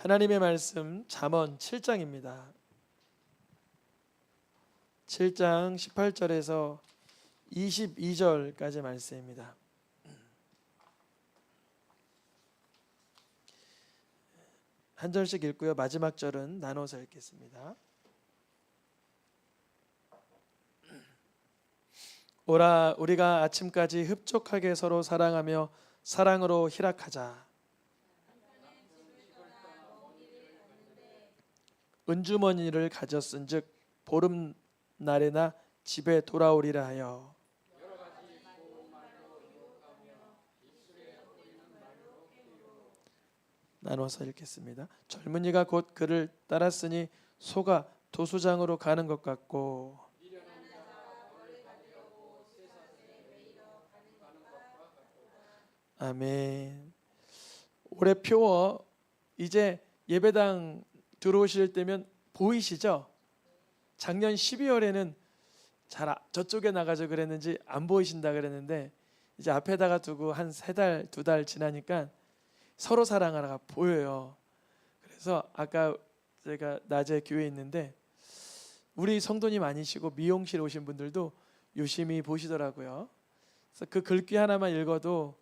하나님의 말씀 잠언 7장입니다. 7장 18절에서 22절까지 말씀입니다. 한 절씩 읽고요. 마지막 절은 나눠서 읽겠습니다. 오라, 우리가 아침까지 흡족하게 서로 사랑하며 사랑으로 희락하자. 은주머니를 가졌은즉 보름날에나 집에 돌아오리라 하여. 나눠서 읽겠습니다. 젊은이가 곧 그를 따랐으니 소가 도수장으로 가는 것 같고, 아멘. 올해 표어 이제 예배당 들어오실 때면 보이시죠? 작년 12월에는 잘 저쪽에 나가죠 그랬는지 안 보이신다 그랬는데 이제 앞에다가 두고 한 3달, 2달 지나니까 서로 사랑하라가 보여요. 그래서 아까 제가 낮에 교회에 있는데 우리 성도님 아니시고 미용실 오신 분들도 유심히 보시더라고요. 그래서 그 글귀 하나만 읽어도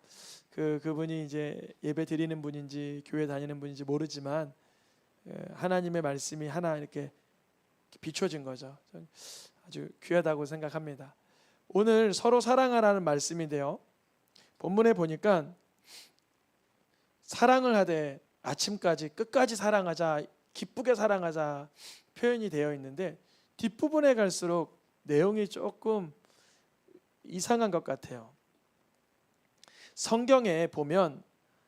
그분이 이제 예배 드리는 분인지 교회 다니는 분인지 모르지만 하나님의 말씀이 하나 이렇게 비춰진 거죠. 아주 귀하다고 생각합니다. 오늘 서로 사랑하라는 말씀인데요. 본문에 보니까 사랑을 하되 아침까지 끝까지 사랑하자, 기쁘게 사랑하자 표현이 되어 있는데 뒷부분에 갈수록 내용이 조금 이상한 것 같아요. 성경에 보면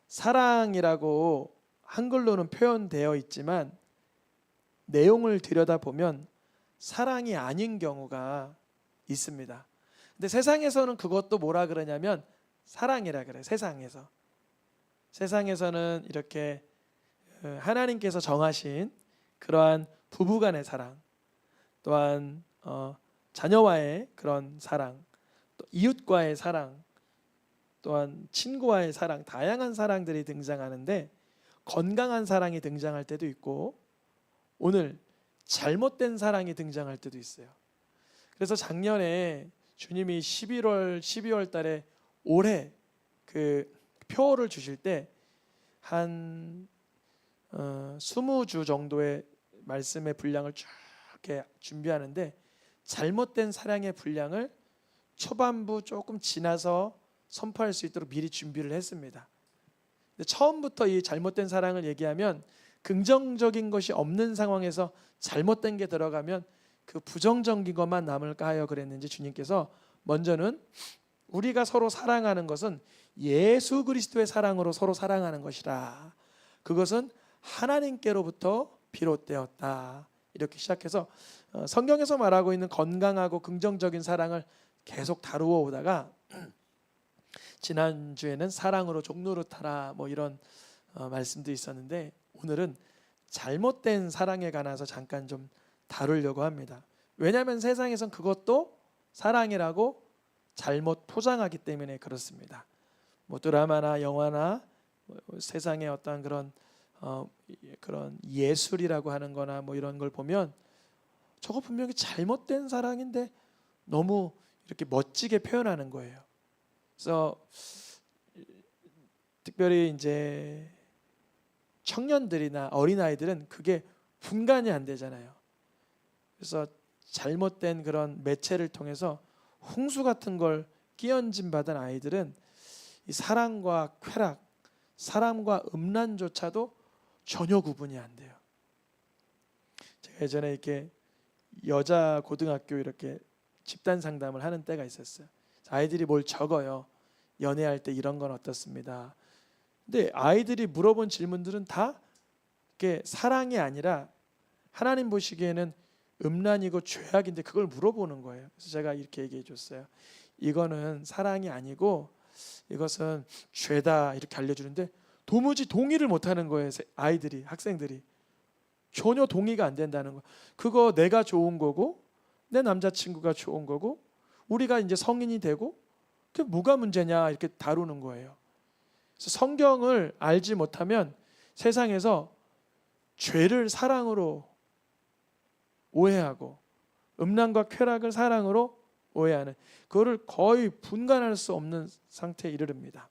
사랑이라고 한글로는 표현되어 있지만 내용을 들여다보면 사랑이 아닌 경우가 있습니다. 근데 세상에서는 그것도 뭐라 그러냐면 사랑이라 그래요. 세상에서는 이렇게 하나님께서 정하신 그러한 부부간의 사랑, 또한 자녀와의 그런 사랑, 또 이웃과의 사랑, 또한 친구와의 사랑, 다양한 사랑들이 등장하는데 건강한 사랑이 등장할 때도 있고 오늘 잘못된 사랑이 등장할 때도 있어요. 그래서 작년에 주님이 12월 달에 올해 그 표를 주실 때 한 20주 정도의 말씀의 분량을 쭉 이렇게 준비하는데 잘못된 사랑의 분량을 초반부 조금 지나서 선포할 수 있도록 미리 준비를 했습니다. 근데 처음부터 이 잘못된 사랑을 얘기하면 긍정적인 것이 없는 상황에서 잘못된 게 들어가면 그 부정적인 것만 남을까 하여 그랬는지 주님께서 먼저는 우리가 서로 사랑하는 것은 예수 그리스도의 사랑으로 서로 사랑하는 것이라. 그것은 하나님께로부터 비롯되었다. 이렇게 시작해서 성경에서 말하고 있는 건강하고 긍정적인 사랑을 계속 다루어 오다가 지난주에는 사랑으로 종로를 타라 뭐 이런 말씀도 있었는데 오늘은 잘못된 사랑에 관해서 잠깐 좀 다루려고 합니다. 왜냐하면 세상에선 그것도 사랑이라고 잘못 포장하기 때문에 그렇습니다. 뭐 드라마나 영화나 세상의 어떤 그런 예술이라고 하는 거나 뭐 이런 걸 보면 저거 분명히 잘못된 사랑인데 너무 이렇게 멋지게 표현하는 거예요. 그래서 특별히 이제 청년들이나 어린아이들은 그게 분간이 안 되잖아요. 그래서 잘못된 그런 매체를 통해서 홍수 같은 걸 끼얹음 받은 아이들은 이 사랑과 쾌락, 사랑과 음란조차도 전혀 구분이 안 돼요. 제가 예전에 이렇게 여자 고등학교 이렇게 집단 상담을 하는 때가 있었어요. 아이들이 뭘 적어요. 연애할 때 이런 건 어떻습니다. 근데 아이들이 물어본 질문들은 다 이게 사랑이 아니라 하나님 보시기에는 음란이고 죄악인데 그걸 물어보는 거예요. 그래서 제가 이렇게 얘기해 줬어요. 이거는 사랑이 아니고 이것은 죄다 이렇게 알려주는데 도무지 동의를 못하는 거예요. 아이들이, 학생들이 전혀 동의가 안 된다는 거. 그거 내가 좋은 거고 내 남자친구가 좋은 거고 우리가 이제 성인이 되고 그게 뭐가 문제냐 이렇게 다루는 거예요. 그래서 성경을 알지 못하면 세상에서 죄를 사랑으로 오해하고 음란과 쾌락을 사랑으로 오해하는, 그거를 거의 분간할 수 없는 상태에 이르릅니다.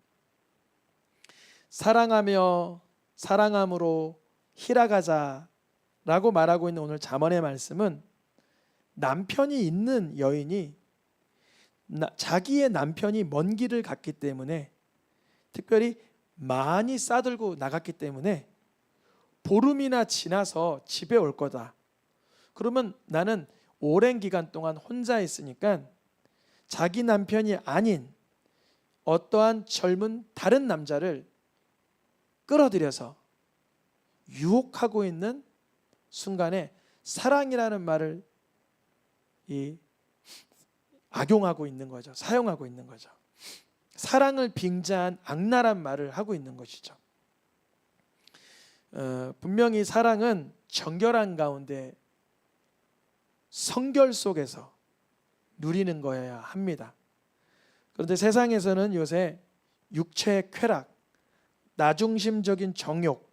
사랑하며 사랑함으로 희락하자라고 말하고 있는 오늘 잠언의 말씀은, 남편이 있는 여인이 자기의 남편이 먼 길을 갔기 때문에, 특별히 많이 싸들고 나갔기 때문에 보름이나 지나서 집에 올 거다. 그러면 나는 오랜 기간 동안 혼자 있으니까 자기 남편이 아닌 어떠한 젊은 다른 남자를 끌어들여서 유혹하고 있는 순간에 사랑이라는 말을 악용하고 있는 거죠. 사용하고 있는 거죠. 사랑을 빙자한 악랄한 말을 하고 있는 것이죠. 분명히 사랑은 정결한 가운데 성결 속에서 누리는 거여야 합니다. 그런데 세상에서는 요새 육체의 쾌락, 나중심적인 정욕,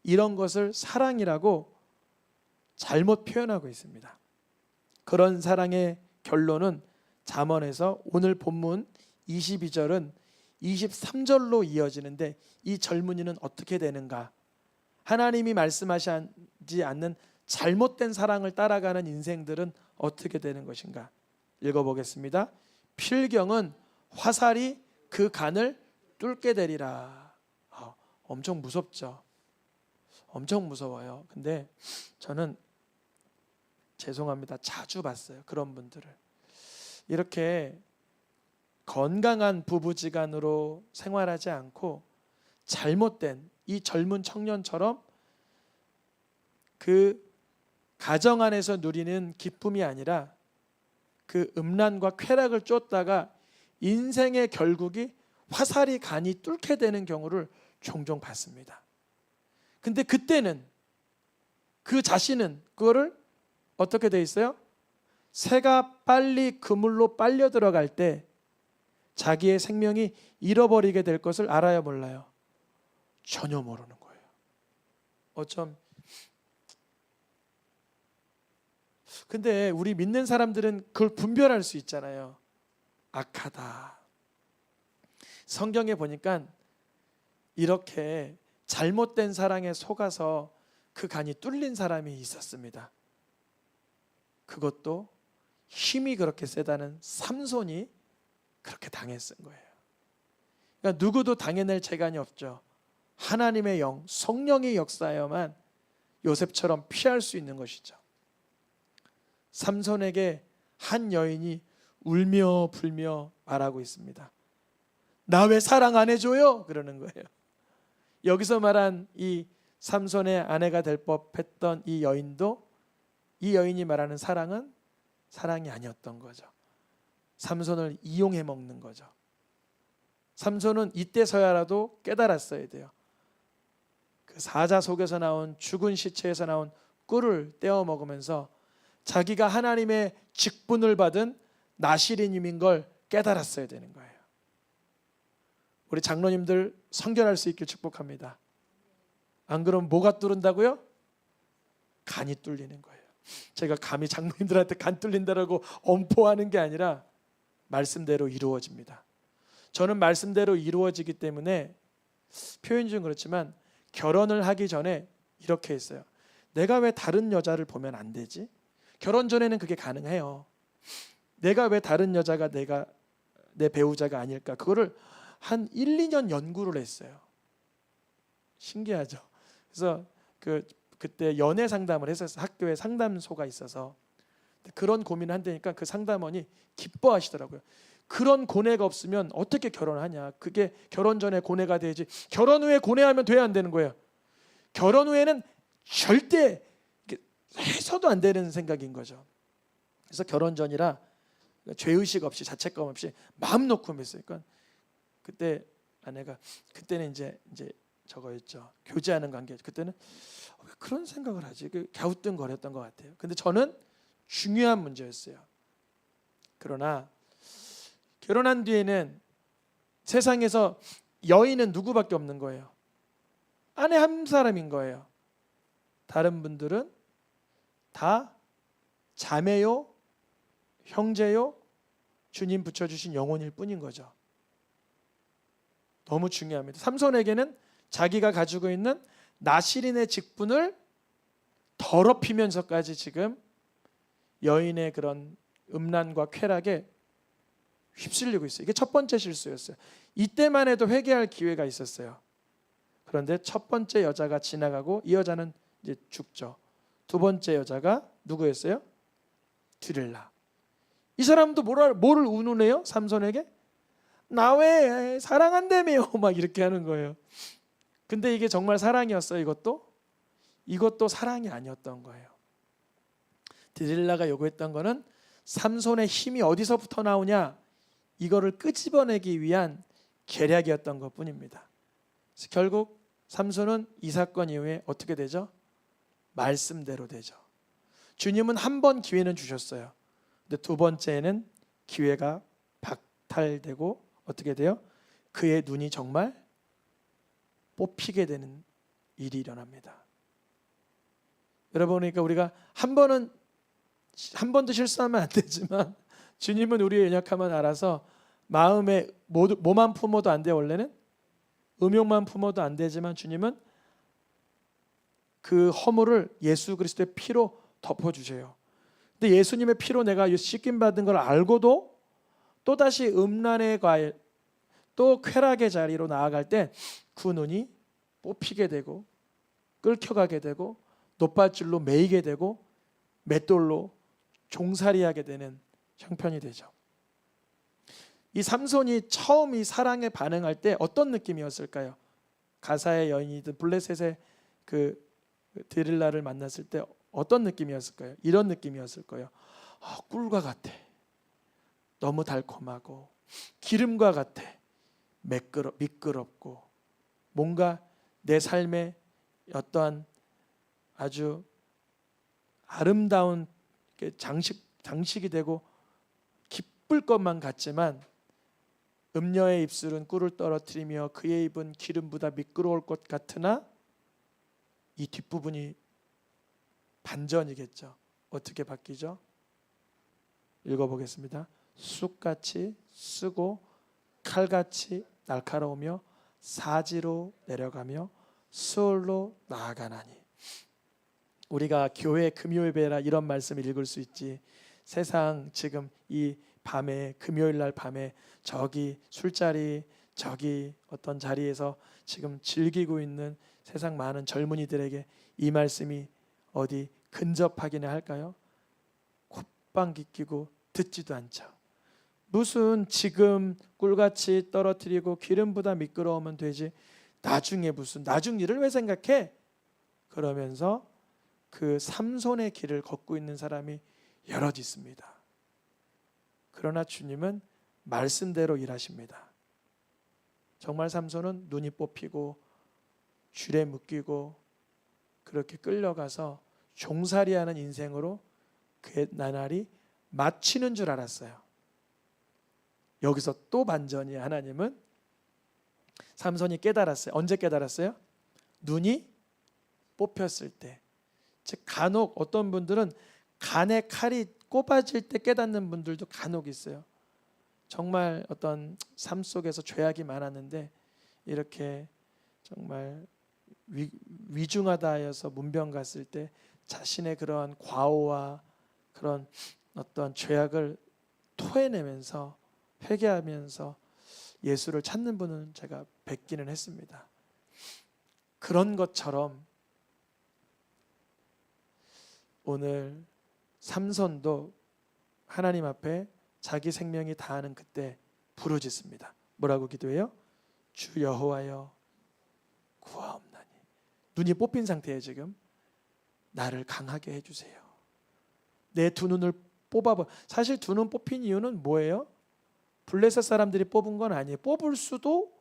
이런 것을 사랑이라고 잘못 표현하고 있습니다. 그런 사랑의 결론은 잠언에서 오늘 본문 22절은 23절로 이어지는데, 이 젊은이는 어떻게 되는가? 하나님이 말씀하시지 않는 잘못된 사랑을 따라가는 인생들은 어떻게 되는 것인가? 읽어보겠습니다. 필경은 화살이 그 간을 뚫게 되리라. 엄청 무섭죠. 엄청 무서워요. 근데 저는 죄송합니다, 자주 봤어요. 그런 분들을. 이렇게 건강한 부부지간으로 생활하지 않고 잘못된 이 젊은 청년처럼 그 가정 안에서 누리는 기쁨이 아니라 그 음란과 쾌락을 쫓다가 인생의 결국이 화살이 간이 뚫게 되는 경우를 종종 봤습니다. 근데 그때는 그 자신은 그거를 어떻게 돼 있어요? 새가 빨리 그물로 빨려 들어갈 때 자기의 생명이 잃어버리게 될 것을 알아요, 몰라요? 전혀 모르는 거예요. 어쩜. 근데 우리 믿는 사람들은 그걸 분별할 수 있잖아요. 악하다. 성경에 보니까 이렇게 잘못된 사랑에 속아서 그 간이 뚫린 사람이 있었습니다. 그것도 힘이 그렇게 세다는 삼손이 그렇게 당했은 거예요. 그러니까 누구도 당해낼 재간이 없죠. 하나님의 영, 성령의 역사여만 요셉처럼 피할 수 있는 것이죠. 삼손에게 한 여인이 울며 불며 말하고 있습니다. 나 왜 사랑 안 해줘요? 그러는 거예요. 여기서 말한 이 삼손의 아내가 될 법했던 이 여인도, 이 여인이 말하는 사랑은 사랑이 아니었던 거죠. 삼손을 이용해 먹는 거죠. 삼손은 이때서야라도 깨달았어야 돼요. 그 사자 속에서 나온, 죽은 시체에서 나온 꿀을 떼어 먹으면서 자기가 하나님의 직분을 받은 나시린임인 걸 깨달았어야 되는 거예요. 우리 장로님들 성결할 수 있길 축복합니다. 안 그러면 뭐가 뚫린다고요? 간이 뚫리는 거예요. 제가 감히 장로님들한테 간 뚫린다라고 엄포하는 게 아니라 말씀대로 이루어집니다. 저는 말씀대로 이루어지기 때문에 표현 좀 그렇지만 결혼을 하기 전에 이렇게 했어요. 내가 왜 다른 여자를 보면 안 되지? 결혼 전에는 그게 가능해요. 내가 왜 다른 여자가 내 배우자가 아닐까? 그거를 한 1, 2년 연구를 했어요. 신기하죠. 그래서 그때 연애 상담을 했었어요. 학교에 상담소가 있어서 그런 고민을 한다니까 그 상담원이 기뻐하시더라고요. 그런 고뇌가 없으면 어떻게 결혼하냐. 그게 결혼 전에 고뇌가 되지. 결혼 후에 고뇌하면 돼야 안 되는 거예요. 결혼 후에는 절대 해서도 안 되는 생각인 거죠. 그래서 결혼 전이라 죄의식 없이 자책감 없이 마음 놓고 했어요. 그러니까 그때 아내가 그때는 이제 저거였죠. 교제하는 관계. 그때는 왜 그런 생각을 하지? 갸우뚱거렸던 것 같아요. 근데 저는 중요한 문제였어요. 그러나 결혼한 뒤에는 세상에서 여인은 누구밖에 없는 거예요. 아내 한 사람인 거예요. 다른 분들은 다 자매요, 형제요, 주님 붙여주신 영혼일 뿐인 거죠. 너무 중요합니다. 삼손에게는 자기가 가지고 있는 나실인의 직분을 더럽히면서까지 지금 여인의 그런 음란과 쾌락에 휩쓸리고 있어요. 이게 첫 번째 실수였어요. 이때만 해도 회개할 기회가 있었어요. 그런데 첫 번째 여자가 지나가고 이 여자는 이제 죽죠. 두 번째 여자가 누구였어요? 드릴라. 이 사람도 뭐를 운운해요? 삼손에게? 나 왜 사랑한다며 막 이렇게 하는 거예요. 근데 이게 정말 사랑이었어요? 이것도 사랑이 아니었던 거예요. 드릴라가 요구했던 거는 삼손의 힘이 어디서부터 나오냐, 이거를 끄집어내기 위한 계략이었던 것뿐입니다. 그래서 결국 삼손은 이 사건 이후에 어떻게 되죠? 말씀대로 되죠. 주님은 한 번 기회는 주셨어요. 근데 두 번째에는 기회가 박탈되고 어떻게 돼요? 그의 눈이 정말 뽑히게 되는 일이 일어납니다. 여러분, 그러니까 우리가 한 번도 실수하면 안 되지만 주님은 우리의 연약함을 알아서 마음에 뭐만 품어도 안 돼요. 원래는 음욕만 품어도 안 되지만 주님은 그 허물을 예수 그리스도의 피로 덮어주세요. 근데 예수님의 피로 내가 씻김 받은 걸 알고도 또다시 음란의 과일, 또 쾌락의 자리로 나아갈 때 그 눈이 뽑히게 되고 끓혀가게 되고 노밧줄로 매이게 되고 맷돌로 종살이하게 되는 형편이 되죠. 이 삼손이 처음 이 사랑에 반응할 때 어떤 느낌이었을까요? 가사의 여인이든 블레셋의 그 드릴라를 만났을 때 어떤 느낌이었을까요? 이런 느낌이었을 거예요. 꿀과 같아. 너무 달콤하고 기름과 같아. 미끄럽고 뭔가 내 삶에 어떠한 아주 아름다운 장식이 되고 기쁠 것만 같지만 음녀의 입술은 꿀을 떨어뜨리며 그의 입은 기름보다 미끄러울 것 같으나 이 뒷부분이 반전이겠죠. 어떻게 바뀌죠? 읽어보겠습니다. 쑥같이 쓰고 칼같이 날카로우며 사지로 내려가며 수월로 나아가나니. 우리가 교회 금요일배라 이런 말씀을 읽을 수 있지, 세상 지금 이 밤에 금요일 날 밤에 저기 술자리 저기 어떤 자리에서 지금 즐기고 있는 세상 많은 젊은이들에게 이 말씀이 어디 근접하기나 할까요? 콧방귀 뀌고 듣지도 않죠. 무슨 지금 꿀같이 떨어뜨리고 기름보다 미끄러우면 되지, 나중에 무슨 나중 일을 왜 생각해? 그러면서 그 삼손의 길을 걷고 있는 사람이 여럿 있습니다. 그러나 주님은 말씀대로 일하십니다. 정말 삼손은 눈이 뽑히고 줄에 묶이고 그렇게 끌려가서 종살이하는 인생으로 그의 나날이 마치는 줄 알았어요. 여기서 또 반전이, 하나님은 삼손이 깨달았어요. 언제 깨달았어요? 눈이 뽑혔을 때. 즉 간혹 어떤 분들은 간에 칼이 꼽아질 때 깨닫는 분들도 간혹 있어요. 정말 어떤 삶 속에서 죄악이 많았는데 이렇게 정말 위중하다 하여서 문병 갔을 때 자신의 그러한 과오와 그런 어떤 죄악을 토해내면서 회개하면서 예수를 찾는 분은 제가 뵙기는 했습니다. 그런 것처럼 오늘 삼손도 하나님 앞에 자기 생명이 다하는 그때 부르짖습니다. 뭐라고 기도해요? 주 여호와여 구하옵나니. 눈이 뽑힌 상태에 지금 나를 강하게 해주세요. 내 두 눈을 뽑아봐. 사실 두 눈 뽑힌 이유는 뭐예요? 블레셋 사람들이 뽑은 건 아니에요. 뽑을 수도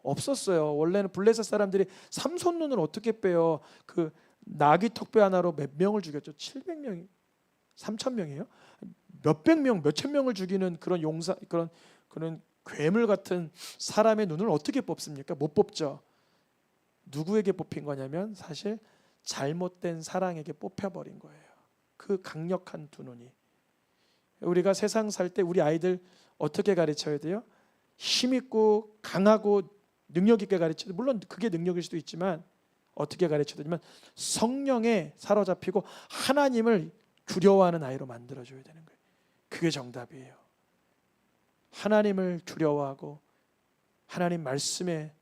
없었어요. 원래는 블레셋 사람들이 삼손 눈을 어떻게 빼요? 그 나귀 턱뼈 하나로 몇 명을 죽였죠? 700명이 3,000명이에요? 몇백 명, 몇천 명을 죽이는 그런 그런 괴물 같은 사람의 눈을 어떻게 뽑습니까? 못 뽑죠. 누구에게 뽑힌 거냐면 사실 잘못된 사랑에게 뽑혀버린 거예요. 그 강력한 두 눈이. 우리가 세상 살 때 우리 아이들 어떻게 가르쳐야 돼요? 힘있고 강하고 능력 있게 가르쳐야 돼요. 물론 그게 능력일 수도 있지만 어떻게 가르쳐야 되냐면 성령에 사로잡히고 하나님을 두려워하는 아이로 만들어줘야 되는 거예요. 그게 정답이에요. 하나님을 두려워하고 하나님 말씀에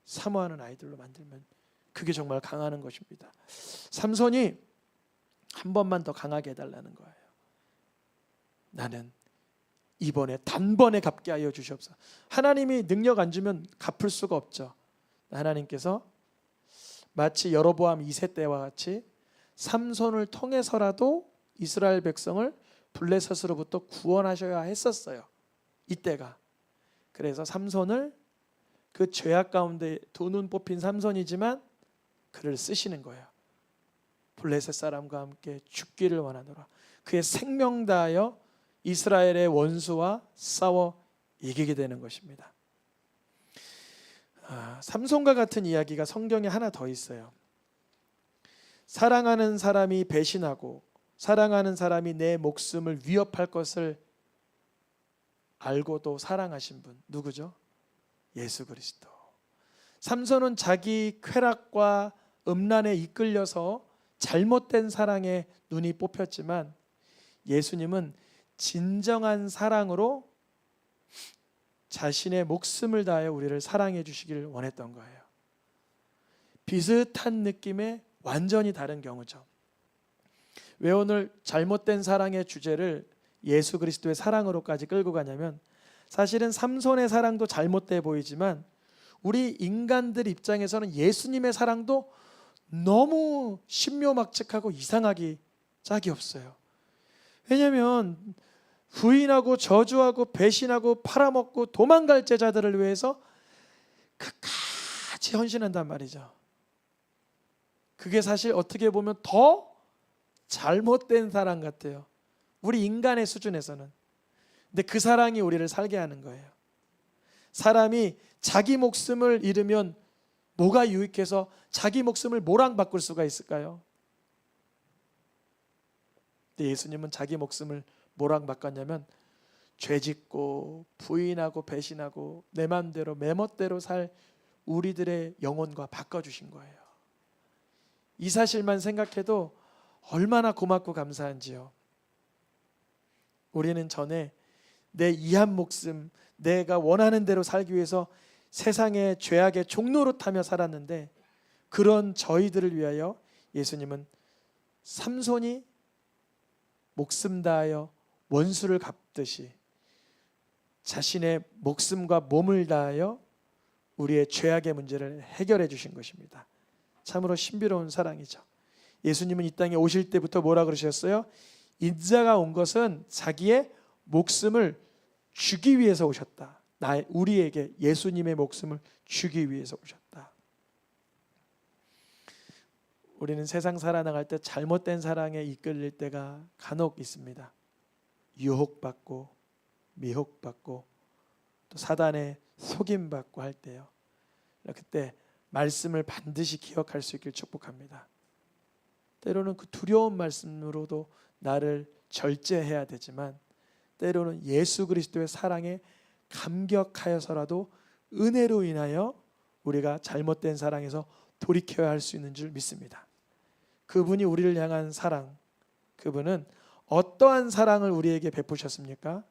사모하는 아이들로 만들면 그게 정말 강하는 것입니다. 삼손이 한 번만 더 강하게 해달라는 거예요. 나는 이번에 단번에 갚게 하여 주시옵소서. 하나님이 능력 안 주면 갚을 수가 없죠. 하나님께서 마치 여로보암 2세 때와 같이 삼손을 통해서라도 이스라엘 백성을 블레셋으로부터 구원하셔야 했었어요. 이때가. 그래서 삼손을 그 죄악 가운데 두 눈 뽑힌 삼손이지만 그를 쓰시는 거예요. 블레셋 사람과 함께 죽기를 원하노라. 그의 생명 다하여 이스라엘의 원수와 싸워 이기게 되는 것입니다. 삼손과 같은 이야기가 성경에 하나 더 있어요. 사랑하는 사람이 배신하고 사랑하는 사람이 내 목숨을 위협할 것을 알고도 사랑하신 분 누구죠? 예수 그리스도. 삼손은 자기 쾌락과 음란에 이끌려서 잘못된 사랑에 눈이 뽑혔지만 예수님은 진정한 사랑으로 자신의 목숨을 다하여 우리를 사랑해 주시기를 원했던 거예요. 비슷한 느낌의 완전히 다른 경우죠. 왜 오늘 잘못된 사랑의 주제를 예수 그리스도의 사랑으로까지 끌고 가냐면 사실은 삼손의 사랑도 잘못돼 보이지만 우리 인간들 입장에서는 예수님의 사랑도 너무 신묘막측하고 이상하기 짝이 없어요. 왜냐하면 부인하고 저주하고 배신하고 팔아먹고 도망갈 제자들을 위해서 끝까지 헌신한단 말이죠. 그게 사실 어떻게 보면 더 잘못된 사랑 같아요. 우리 인간의 수준에서는. 근데 그 사랑이 우리를 살게 하는 거예요. 사람이 자기 목숨을 잃으면 뭐가 유익해서 자기 목숨을 뭐랑 바꿀 수가 있을까요? 근데 예수님은 자기 목숨을 뭐랑 바꿨냐면 죄짓고 부인하고 배신하고 내 맘대로 내 멋대로 살 우리들의 영혼과 바꿔주신 거예요. 이 사실만 생각해도 얼마나 고맙고 감사한지요. 우리는 전에 내 이한 목숨 내가 원하는 대로 살기 위해서 세상의 죄악의 종노릇하며 살았는데 그런 저희들을 위하여 예수님은 삼손이 목숨 다하여 원수를 갚듯이 자신의 목숨과 몸을 다하여 우리의 죄악의 문제를 해결해 주신 것입니다. 참으로 신비로운 사랑이죠. 예수님은 이 땅에 오실 때부터 뭐라 그러셨어요? 인자가 온 것은 자기의 목숨을 주기 위해서 오셨다. 우리에게 예수님의 목숨을 주기 위해서 오셨다. 우리는 세상 살아나갈 때 잘못된 사랑에 이끌릴 때가 간혹 있습니다. 유혹받고 미혹받고 또 사단의 속임받고 할 때요. 그때 말씀을 반드시 기억할 수 있길 축복합니다. 때로는 그 두려운 말씀으로도 나를 절제해야 되지만 때로는 예수 그리스도의 사랑에 감격하여서라도 은혜로 인하여 우리가 잘못된 사랑에서 돌이켜야 할 수 있는 줄 믿습니다. 그분이 우리를 향한 사랑, 그분은 어떠한 사랑을 우리에게 베푸셨습니까?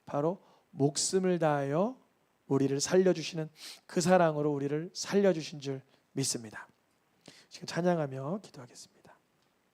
바로 목숨을 다하여 우리를 살려주시는 그 사랑으로 우리를 살려주신 줄 믿습니다. 지금 찬양하며 기도하겠습니다.